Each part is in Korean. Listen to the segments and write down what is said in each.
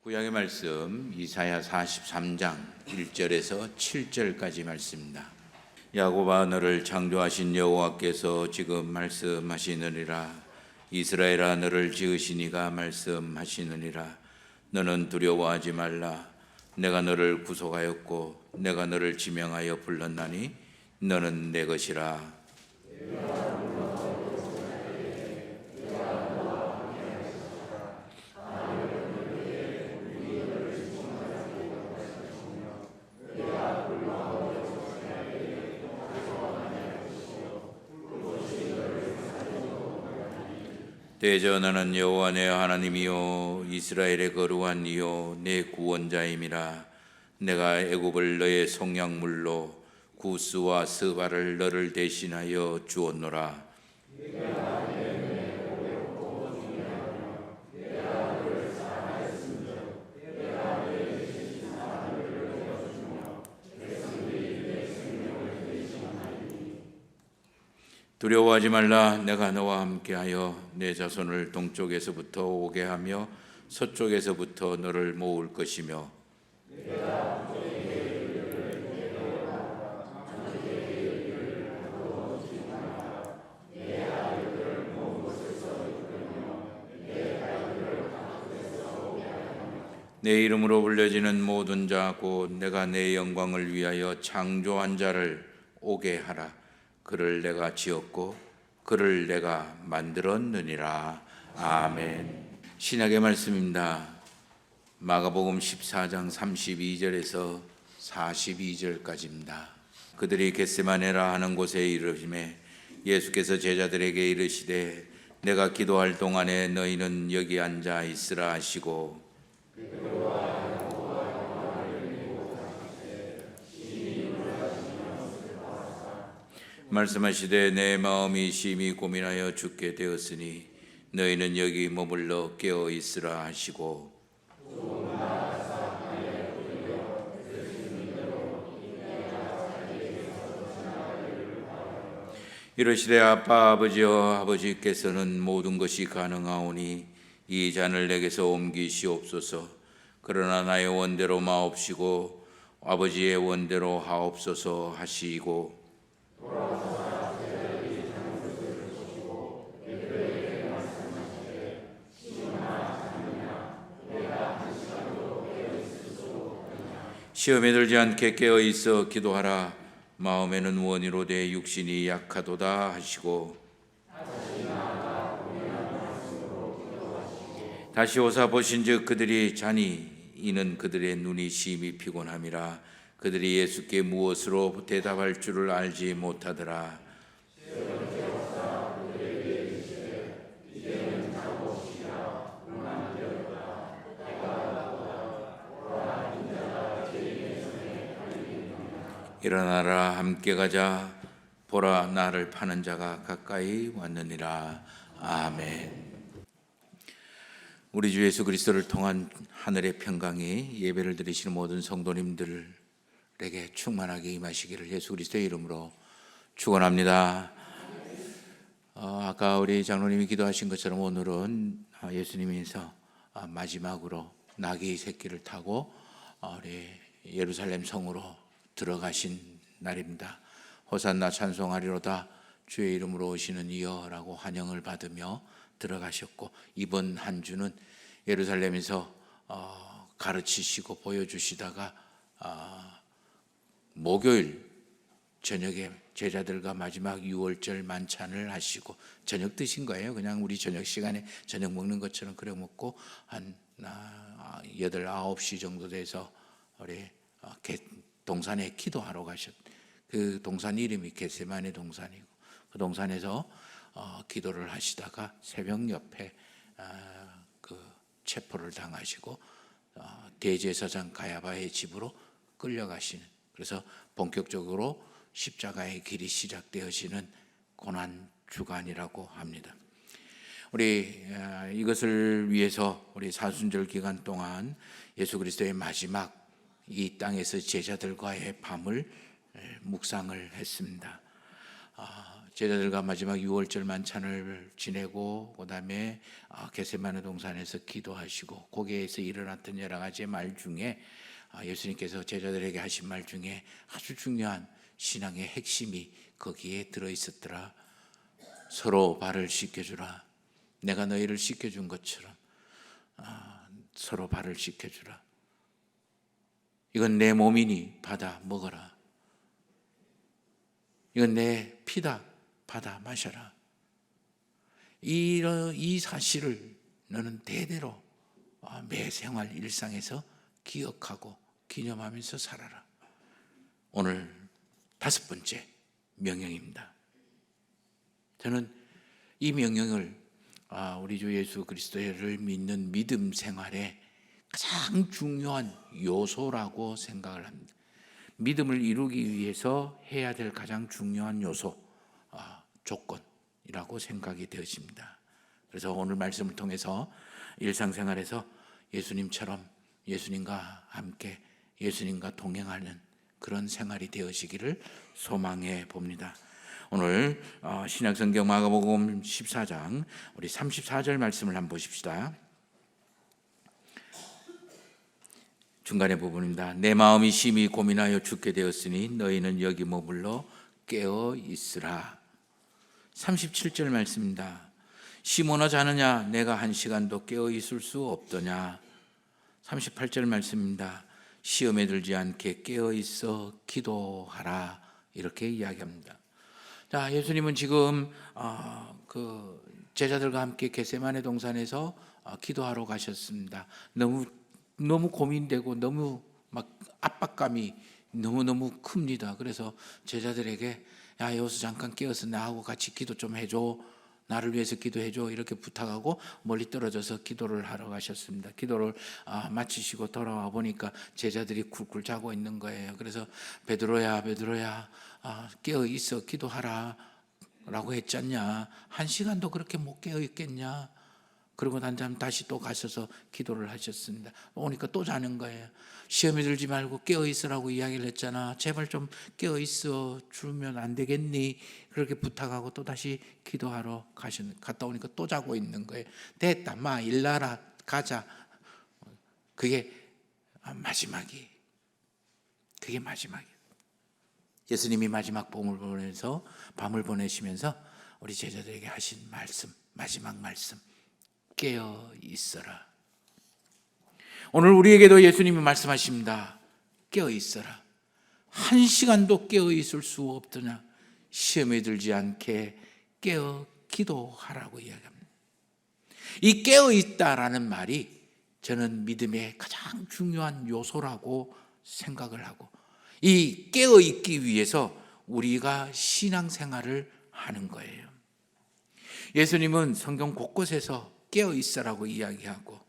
구약의 말씀 이사야 43장 1절에서 7절까지 말씀입니다. 야곱아, 너를 창조하신 여호와께서 지금 말씀하시느니라. 이스라엘아, 너를 지으신 이가 말씀하시느니라. 너는 두려워하지 말라. 내가 너를 구속하였고 내가 너를 지명하여 불렀나니 너는 내 것이라. 대저 나는 여호와 내 하나님이요 이스라엘의 거룩한 이요 내 구원자임이라. 내가 애굽을 너의 속량물로 구스와 스바를 너를 대신하여 주었노라. 두려워하지 말라. 내가 너와 함께하여 내 자손을 동쪽에서부터 오게 하며 서쪽에서부터 너를 모을 것이며 내 이름으로 불려지는 모든 자 곧 내가 내 영광을 위하여 창조한 자를 오게 하라. 그를 내가 지었고 그를 내가 만들었느니라. 아멘. 신약의 말씀입니다. 마가복음 14장 32절에서 42절까지입니다. 그들이 겟세마네라 하는 곳에 이르심에 예수께서 제자들에게 이르시되 내가 기도할 동안에 너희는 여기 앉아 있으라 하시고 말씀하시되 내 마음이 심히 고민하여 죽게 되었으니 너희는 여기 머물러 깨어 있으라 하시고 이르시되 아빠 아버지여 아버지께서는 모든 것이 가능하오니 이 잔을 내게서 옮기시옵소서. 그러나 나의 원대로 마옵시고 아버지의 원대로 하옵소서 하시고 시험에 들지 않게 깨어 있어 기도하라. 마음에는 원이로 돼 육신이 약하도다 하시고 다시 오사 보신즉 그들이 자니 이는 그들의 눈이 심히 피곤함이라. 그들이 예수께 무엇으로 대답할 줄을 알지 못하더라. 일어나라 함께 가자. 보라 나를 파는 자가 가까이 왔느니라. 아멘. 우리 주 예수 그리스도를 통한 하늘의 평강이 예배를 드리시는 모든 성도님들에게 충만하게 임하시기를 예수 그리스도의 이름으로 축원합니다. 아까 우리 장로님이 기도하신 것처럼 오늘은 예수님께서 마지막으로 나귀 새끼를 타고 우리 예루살렘 성으로 들어가신 날입니다. 호산나 찬송하리로다 주의 이름으로 오시는 이여라고 환영을 받으며 들어가셨고, 이번 한 주는 예루살렘에서 가르치시고 보여주시다가 목요일 저녁에 제자들과 마지막 유월절 만찬을 하시고 저녁 드신 거예요. 그냥 우리 저녁 시간에 저녁 먹는 것처럼 그래 먹고 한 8, 9시 정도 돼서 우리 동산에 기도하러 가셨. 그 동산 이름이 겟세마네 동산이고 그 동산에서 기도를 하시다가 새벽 옆에 그 체포를 당하시고 대제사장 가야바의 집으로 끌려가시는, 그래서 본격적으로 십자가의 길이 시작되어지는 고난 주간이라고 합니다. 우리 이것을 위해서 우리 사순절 기간 동안 예수 그리스도의 마지막 이 땅에서 제자들과의 밤을 묵상을 했습니다. 제자들과 마지막 유월절 만찬을 지내고 그다음에 겟세마네 동산에서 기도하시고 거기에서 일어났던 여러 가지 말 중에 예수님께서 제자들에게 하신 말 중에 아주 중요한 신앙의 핵심이 거기에 들어있었더라. 서로 발을 씻겨주라. 내가 너희를 씻겨준 것처럼 서로 발을 씻겨주라. 이건 내 몸이니 받아 먹어라. 이건 내 피다 받아 마셔라. 이 사실을 너는 대대로 매 생활 일상에서 기억하고 기념하면서 살아라. 오늘 5번째 명령입니다. 저는 이 명령을 우리 주 예수 그리스도를 믿는 믿음 생활의 가장 중요한 요소라고 생각을 합니다. 믿음을 이루기 위해서 해야 될 가장 중요한 요소, 조건이라고 생각이 되어집니다. 그래서 오늘 말씀을 통해서 일상생활에서 예수님처럼 예수님과 함께 예수님과 동행하는 그런 생활이 되어지기를 소망해 봅니다. 오늘 신약성경 마가복음 14장 우리 34절 말씀을 한번 보십시다. 중간의 부분입니다. 내 마음이 심히 고민하여 죽게 되었으니 너희는 여기 머물러 깨어 있으라. 37절 말씀입니다. 시몬아 자느냐 내가 1시간도 깨어 있을 수 없더냐. 38절 말씀입니다. 시험에 들지 않게 깨어 있어 기도하라. 이렇게 이야기합니다. 자, 예수님은 지금 그 제자들과 함께 겟세마네 동산에서 기도하러 가셨습니다. 너무 고민되고 너무 막 압박감이 너무너무 큽니다. 그래서 제자들에게 야, 여기서 잠깐 깨어서 나하고 같이 기도 좀 해줘. 나를 위해서 기도해줘. 이렇게 부탁하고 멀리 떨어져서 기도를 하러 가셨습니다. 기도를 마치시고 돌아와 보니까 제자들이 굴굴 자고 있는 거예요. 그래서 베드로야 깨어 있어 기도하라 라고 했잖냐. 1시간도 그렇게 못 깨어 있겠냐. 그리고 난 다음 다시 또 가셔서 기도를 하셨습니다. 오니까 또 자는 거예요. 시험에 들지 말고 깨어 있으라고 이야기를 했잖아. 제발 좀 깨어 있어 주면 안 되겠니? 그렇게 부탁하고 또 다시 기도하러 갔다 오니까 또 자고 있는 거예요. 됐다, 마 일나라 가자. 그게 마지막이. 그게 마지막이에요. 예수님이 마지막 밤을 보내시면서 우리 제자들에게 하신 말씀, 마지막 말씀. 깨어 있어라. 오늘 우리에게도 예수님이 말씀하십니다. 깨어 있어라. 1시간도 깨어 있을 수 없더냐. 시험에 들지 않게 깨어 기도하라고 이야기합니다. 이 깨어 있다라는 말이 저는 믿음의 가장 중요한 요소라고 생각을 하고, 이 깨어 있기 위해서 우리가 신앙생활을 하는 거예요. 예수님은 성경 곳곳에서 깨어 있으라고 이야기하고,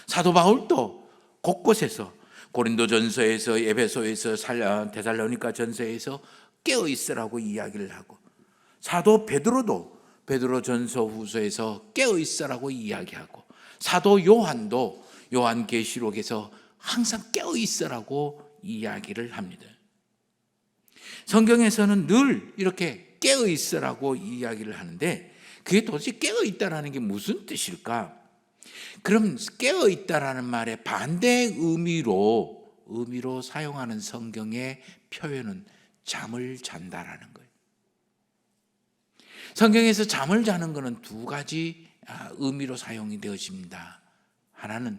사도 바울도 곳곳에서 고린도전서에서, 에베소에서, 데살로니가 전서에서 깨어 있으라고 이야기를 하고, 사도 베드로도 베드로전서 후서에서 깨어 있으라고 이야기하고, 사도 요한도 요한계시록에서 항상 깨어 있으라고 이야기를 합니다. 성경에서는 늘 이렇게 깨어 있으라고 이야기를 하는데, 그게 도대체 깨어 있다라는 게 무슨 뜻일까? 그럼 깨어 있다라는 말의 반대 의미로 사용하는 성경의 표현은 잠을 잔다라는 거예요. 성경에서 잠을 자는 것은 2가지 의미로 사용이 되어집니다. 하나는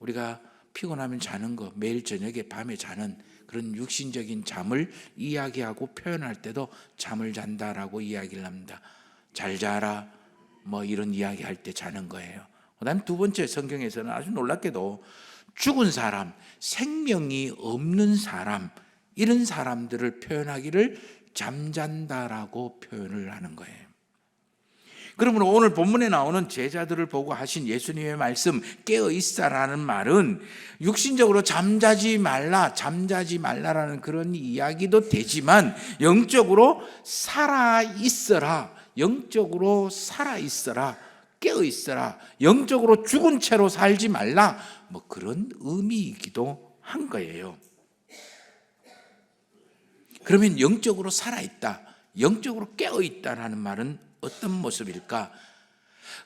우리가 피곤하면 자는 거, 매일 저녁에 밤에 자는 그런 육신적인 잠을 이야기하고 표현할 때도 잠을 잔다라고 이야기를 합니다. 잘 자라 뭐 이런 이야기할 때 자는 거예요. 그다음 2번째, 성경에서는 아주 놀랍게도 죽은 사람, 생명이 없는 사람, 이런 사람들을 표현하기를 잠잔다라고 표현을 하는 거예요. 그러므로 오늘 본문에 나오는 제자들을 보고 하신 예수님의 말씀 깨어 있어라는 말은 육신적으로 잠자지 말라라는 그런 이야기도 되지만, 영적으로 살아 있어라, 영적으로 살아 있어라, 깨어 있어라, 영적으로 죽은 채로 살지 말라, 뭐 그런 의미이기도 한 거예요. 그러면 영적으로 살아 있다, 영적으로 깨어있다라는 말은 어떤 모습일까?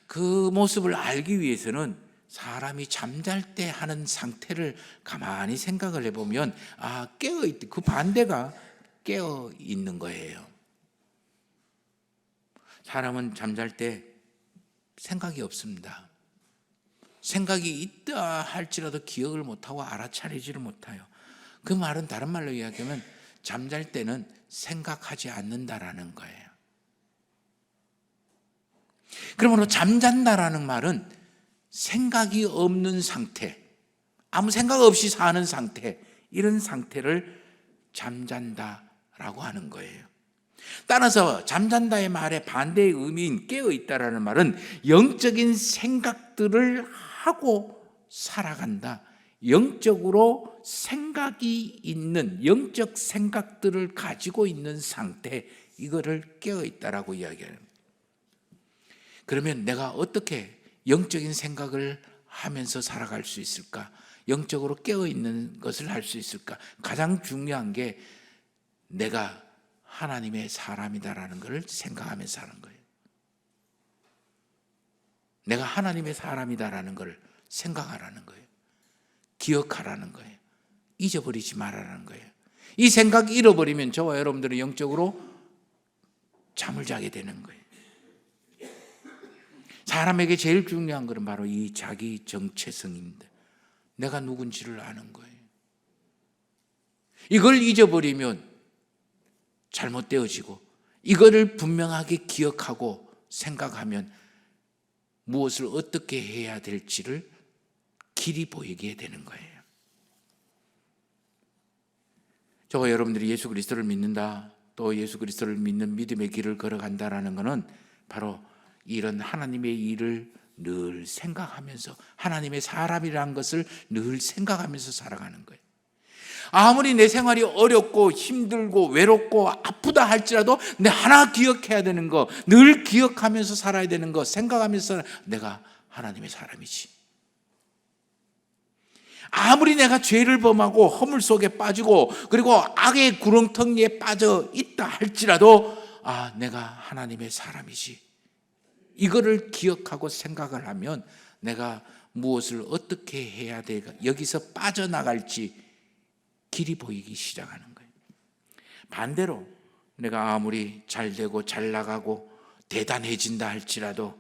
그 모습을 알기 위해서는 사람이 잠잘 때 하는 상태를 가만히 생각을 해보면 깨어있다, 그 반대가 깨어있는 거예요. 사람은 잠잘 때 생각이 없습니다. 생각이 있다 할지라도 기억을 못하고 알아차리지를 못해요. 그 말은 다른 말로 이야기하면 잠잘 때는 생각하지 않는다라는 거예요. 그러므로 잠잔다라는 말은 생각이 없는 상태, 아무 생각 없이 사는 상태, 이런 상태를 잠잔다라고 하는 거예요. 따라서 잠잔다의 말의 반대의 의미인 깨어있다라는 말은 영적인 생각들을 하고 살아간다, 영적으로 생각이 있는, 영적 생각들을 가지고 있는 상태, 이거를 깨어있다라고 이야기해요. 그러면 내가 어떻게 영적인 생각을 하면서 살아갈 수 있을까? 영적으로 깨어있는 것을 할 수 있을까? 가장 중요한 게 내가 하나님의 사람이다라는 것을 생각하면서 사는 거예요. 내가 하나님의 사람이다라는 걸 생각하라는 거예요. 기억하라는 거예요. 잊어버리지 말라는 거예요. 이 생각이 잃어버리면 저와 여러분들은 영적으로 잠을 자게 되는 거예요. 사람에게 제일 중요한 것은 바로 이 자기 정체성입니다. 내가 누군지를 아는 거예요. 이걸 잊어버리면 잘못되어지고, 이거를 분명하게 기억하고 생각하면 무엇을 어떻게 해야 될지를 길이 보이게 되는 거예요. 저와 여러분들이 예수 그리스도를 믿는다, 또 예수 그리스도를 믿는 믿음의 길을 걸어간다라는 것은 바로 이런 하나님의 일을 늘 생각하면서, 하나님의 사람이라는 것을 늘 생각하면서 살아가는 거예요. 아무리 내 생활이 어렵고 힘들고 외롭고 아프다 할지라도 내 하나 기억해야 되는 거, 늘 기억하면서 살아야 되는 거, 생각하면서 내가 하나님의 사람이지. 아무리 내가 죄를 범하고 허물 속에 빠지고 그리고 악의 구렁텅이에 빠져 있다 할지라도 내가 하나님의 사람이지. 이거를 기억하고 생각을 하면 내가 무엇을 어떻게 해야 될까, 여기서 빠져나갈지 길이 보이기 시작하는 거예요. 반대로 내가 아무리 잘되고 잘 나가고 대단해진다 할지라도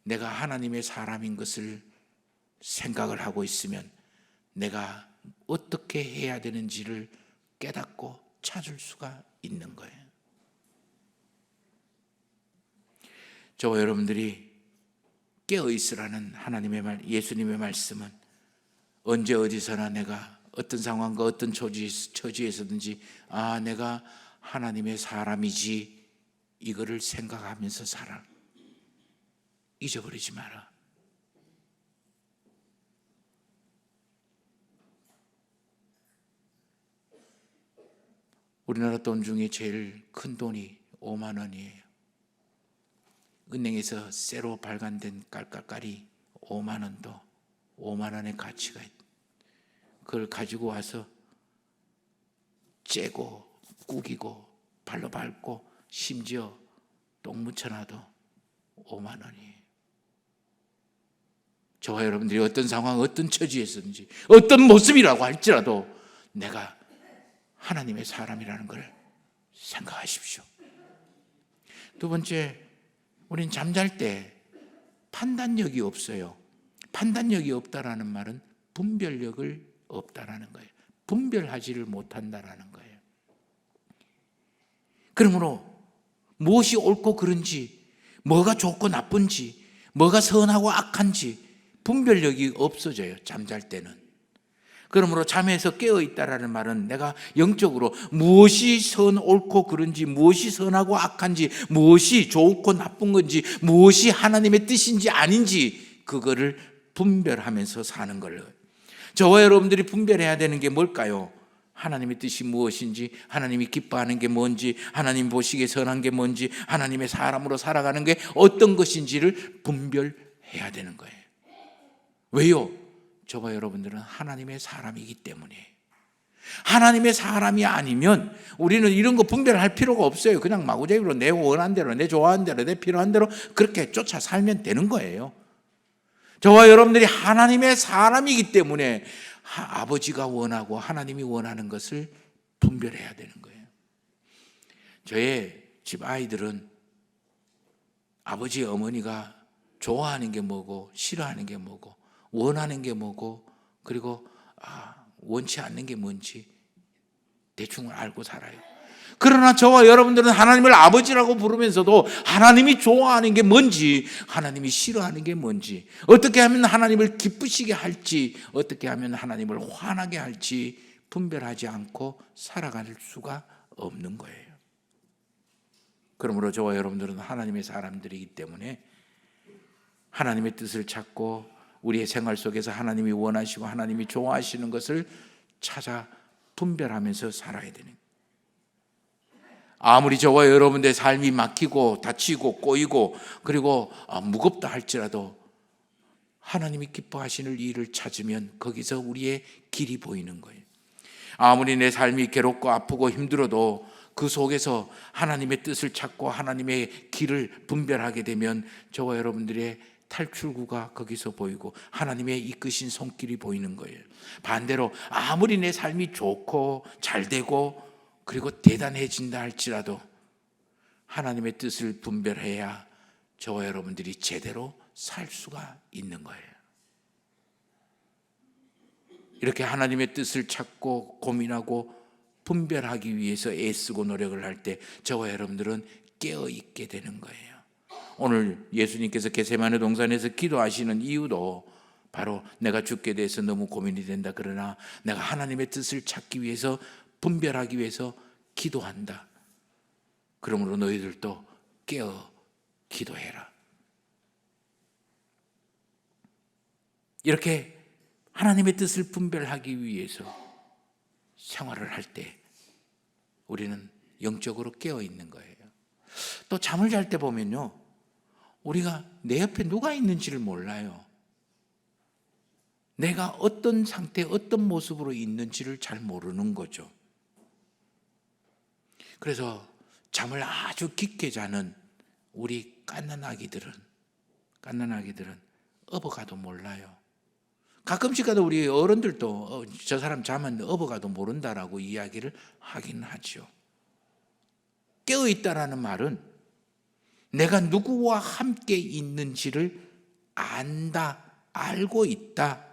내가 하나님의 사람인 것을 생각을 하고 있으면 내가 어떻게 해야 되는지를 깨닫고 찾을 수가 있는 거예요. 저와 여러분들이 깨어있으라는 하나님의 말, 예수님의 말씀은 언제 어디서나 내가 어떤 상황과 어떤 처지에서든지 내가 하나님의 사람이지, 이거를 생각하면서 살아. 잊어버리지 마라. 우리나라 돈 중에 제일 큰 돈이 5만 원이에요. 은행에서 새로 발간된 깔깔깔이 5만 원도 5만 원의 가치가 있다. 그걸 가지고 와서 째고 구기고 발로 밟고 심지어 똥 묻혀놔도 5만 원이에요. 저와 여러분들이 어떤 상황, 어떤 처지에서든지 어떤 모습이라고 할지라도 내가 하나님의 사람이라는 걸 생각하십시오. 두 번째, 우린 잠잘 때 판단력이 없어요. 판단력이 없다라는 말은 분별력을 없다라는 거예요. 분별하지를 못한다라는 거예요. 그러므로 무엇이 옳고 그른지, 뭐가 좋고 나쁜지, 뭐가 선하고 악한지 분별력이 없어져요, 잠잘 때는. 그러므로 잠에서 깨어있다라는 말은 내가 영적으로 무엇이 옳고 그른지, 무엇이 선하고 악한지, 무엇이 좋고 나쁜 건지, 무엇이 하나님의 뜻인지 아닌지 그거를 분별하면서 사는 거예요. 저와 여러분들이 분별해야 되는 게 뭘까요? 하나님의 뜻이 무엇인지, 하나님이 기뻐하는 게 뭔지, 하나님 보시기에 선한 게 뭔지, 하나님의 사람으로 살아가는 게 어떤 것인지를 분별해야 되는 거예요. 왜요? 저와 여러분들은 하나님의 사람이기 때문에. 하나님의 사람이 아니면 우리는 이런 거 분별할 필요가 없어요. 그냥 마구잡이로 내 원하는 대로, 내 좋아하는 대로, 내 필요한 대로 그렇게 쫓아 살면 되는 거예요. 저와 여러분들이 하나님의 사람이기 때문에 아버지가 원하고 하나님이 원하는 것을 분별해야 되는 거예요. 저의 집 아이들은 아버지, 어머니가 좋아하는 게 뭐고 싫어하는 게 뭐고 원하는 게 뭐고 그리고 원치 않는 게 뭔지 대충 알고 살아요. 그러나 저와 여러분들은 하나님을 아버지라고 부르면서도 하나님이 좋아하는 게 뭔지, 하나님이 싫어하는 게 뭔지, 어떻게 하면 하나님을 기쁘시게 할지, 어떻게 하면 하나님을 화나게 할지 분별하지 않고 살아갈 수가 없는 거예요. 그러므로 저와 여러분들은 하나님의 사람들이기 때문에 하나님의 뜻을 찾고 우리의 생활 속에서 하나님이 원하시고 하나님이 좋아하시는 것을 찾아 분별하면서 살아야 되는 거예요. 아무리 저와 여러분들의 삶이 막히고 다치고 꼬이고 그리고 무겁다 할지라도 하나님이 기뻐하시는 일을 찾으면 거기서 우리의 길이 보이는 거예요. 아무리 내 삶이 괴롭고 아프고 힘들어도 그 속에서 하나님의 뜻을 찾고 하나님의 길을 분별하게 되면 저와 여러분들의 탈출구가 거기서 보이고 하나님의 이끄신 손길이 보이는 거예요. 반대로 아무리 내 삶이 좋고 잘 되고 그리고 대단해진다 할지라도 하나님의 뜻을 분별해야 저와 여러분들이 제대로 살 수가 있는 거예요. 이렇게 하나님의 뜻을 찾고 고민하고 분별하기 위해서 애쓰고 노력을 할 때 저와 여러분들은 깨어있게 되는 거예요. 오늘 예수님께서 겟세마네 동산에서 기도하시는 이유도 바로 내가 죽게 돼서 너무 고민이 된다. 그러나 내가 하나님의 뜻을 찾기 위해서 분별하기 위해서 기도한다. 그러므로 너희들도 깨어 기도해라. 이렇게 하나님의 뜻을 분별하기 위해서 생활을 할 때 우리는 영적으로 깨어 있는 거예요. 또 잠을 잘 때 보면요, 우리가 내 옆에 누가 있는지를 몰라요. 내가 어떤 상태, 어떤 모습으로 있는지를 잘 모르는 거죠. 그래서 잠을 아주 깊게 자는 우리 갓난 아기들은 업어가도 몰라요. 가끔씩 가도 우리 어른들도 저 사람 자면 업어가도 모른다라고 이야기를 하긴 하죠. 깨어있다라는 말은 내가 누구와 함께 있는지를 안다, 알고 있다.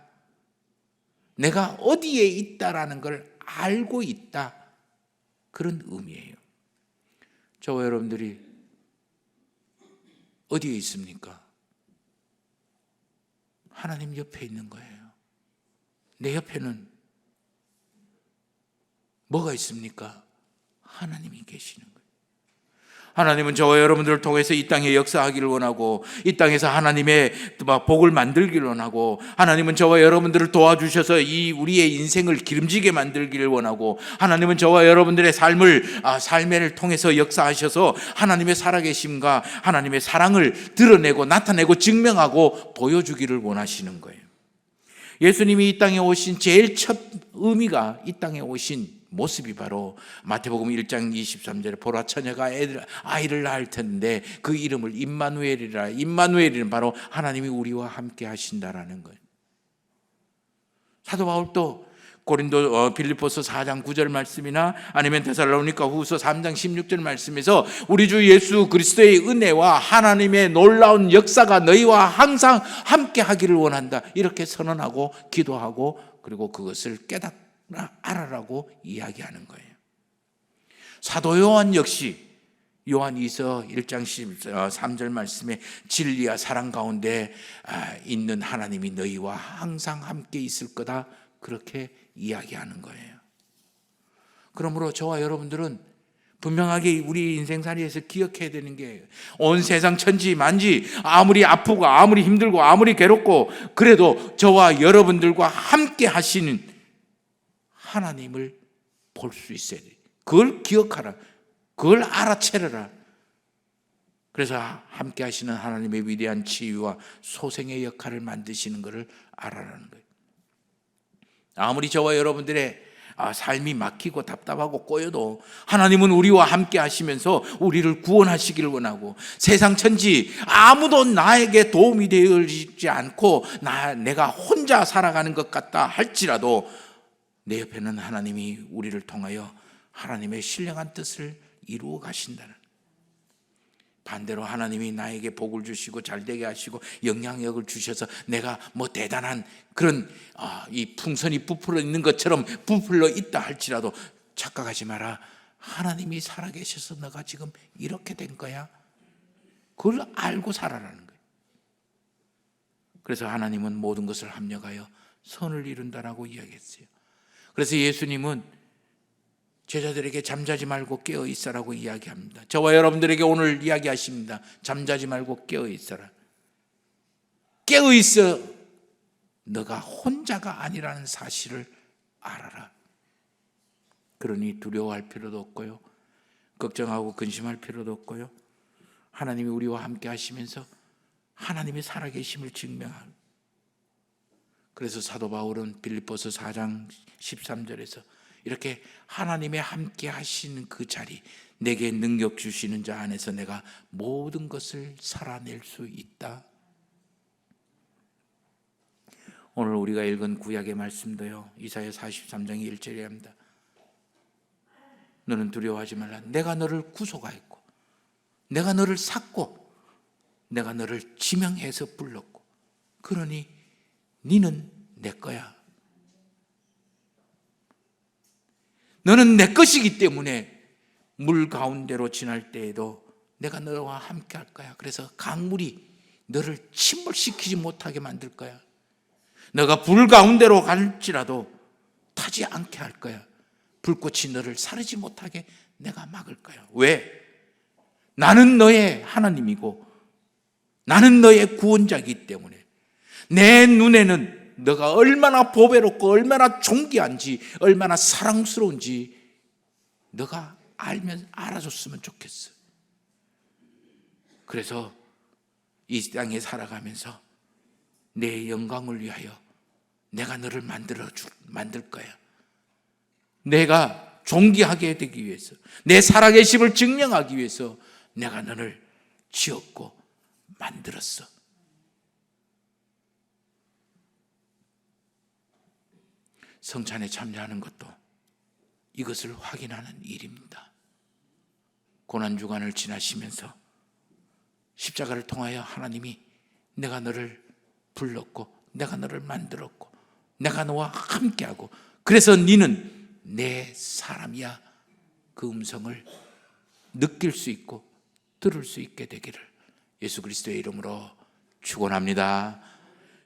내가 어디에 있다라는 걸 알고 있다. 그런 의미예요. 저와 여러분들이 어디에 있습니까? 하나님 옆에 있는 거예요. 내 옆에는 뭐가 있습니까? 하나님이 계시는 거예요. 하나님은 저와 여러분들을 통해서 이 땅에 역사하기를 원하고 이 땅에서 하나님의 복을 만들기를 원하고 하나님은 저와 여러분들을 도와주셔서 우리의 인생을 기름지게 만들기를 원하고 하나님은 저와 여러분들의 삶을 통해서 역사하셔서 하나님의 살아계심과 하나님의 사랑을 드러내고 나타내고 증명하고 보여주기를 원하시는 거예요. 예수님이 이 땅에 오신 제일 첫 의미가 이 땅에 오신 모습이 바로 마태복음 1장 23절에 보라 처녀가 아이를 낳을 텐데 그 이름을 임마누엘이라. 임마누엘은 바로 하나님이 우리와 함께 하신다라는 거예요. 사도 바울도 빌립보서 4장 9절 말씀이나 아니면 데살로니가 후서 3장 16절 말씀에서 우리 주 예수 그리스도의 은혜와 하나님의 놀라운 역사가 너희와 항상 함께 하기를 원한다. 이렇게 선언하고 기도하고 그리고 그것을 알아라고 이야기하는 거예요. 사도 요한 역시 요한 2서 1장 13절 말씀에 진리와 사랑 가운데 있는 하나님이 너희와 항상 함께 있을 거다. 그렇게 이야기하는 거예요. 그러므로 저와 여러분들은 분명하게 우리 인생살이에서 기억해야 되는 게 온 세상 천지 만지 아무리 아프고 아무리 힘들고 아무리 괴롭고 그래도 저와 여러분들과 함께 하시는 하나님을 볼 수 있어야 돼. 그걸 기억하라. 그걸 알아채려라. 그래서 함께 하시는 하나님의 위대한 치유와 소생의 역할을 만드시는 것을 알아라는 거예요. 아무리 저와 여러분들의 삶이 막히고 답답하고 꼬여도 하나님은 우리와 함께 하시면서 우리를 구원하시기를 원하고, 세상 천지 아무도 나에게 도움이 되지 않고 내가 혼자 살아가는 것 같다 할지라도 내 옆에는 하나님이 우리를 통하여 하나님의 신령한 뜻을 이루어 가신다는, 반대로 하나님이 나에게 복을 주시고 잘되게 하시고 영향력을 주셔서 내가 뭐 대단한 그런 이 풍선이 부풀어 있는 것처럼 부풀어 있다 할지라도 착각하지 마라. 하나님이 살아계셔서 너가 지금 이렇게 된 거야. 그걸 알고 살아라는 거예요. 그래서 하나님은 모든 것을 합력하여 선을 이룬다라고 이야기했어요. 그래서 예수님은 제자들에게 잠자지 말고 깨어 있어라고 이야기합니다. 저와 여러분들에게 오늘 이야기하십니다. 잠자지 말고 깨어 있어라. 깨어 있어. 너가 혼자가 아니라는 사실을 알아라. 그러니 두려워할 필요도 없고요, 걱정하고 근심할 필요도 없고요, 하나님이 우리와 함께 하시면서 하나님의 살아계심을 증명하고, 그래서 사도 바울은 빌립보서 4장 13절에서 이렇게 하나님의 함께 하시는 그 자리, 내게 능력 주시는 자 안에서 내가 모든 것을 살아낼 수 있다. 오늘 우리가 읽은 구약의 말씀도요, 이사야 43장 1절에 합니다. 너는 두려워하지 말라. 내가 너를 구속하였고, 내가 너를 샀고, 내가 너를 지명해서 불렀고, 그러니 너는 내 거야. 너는 내 것이기 때문에 물 가운데로 지날 때에도 내가 너와 함께 할 거야. 그래서 강물이 너를 침몰시키지 못하게 만들 거야. 너가 불 가운데로 갈지라도 타지 않게 할 거야. 불꽃이 너를 사르지 못하게 내가 막을 거야. 왜? 나는 너의 하나님이고 나는 너의 구원자이기 때문에. 내 눈에는 너가 얼마나 보배롭고 얼마나 존귀한지, 얼마나 사랑스러운지 너가 알아줬으면 좋겠어. 그래서 이 땅에 살아가면서 내 영광을 위하여 내가 너를 만들 거야. 내가 존귀하게 되기 위해서, 내 살아계심을 증명하기 위해서 내가 너를 지었고 만들었어. 성찬에 참여하는 것도 이것을 확인하는 일입니다. 고난주간을 지나시면서 십자가를 통하여 하나님이 내가 너를 불렀고 내가 너를 만들었고 내가 너와 함께하고 그래서 너는 내 사람이야, 그 음성을 느낄 수 있고 들을 수 있게 되기를 예수 그리스도의 이름으로 축원합니다.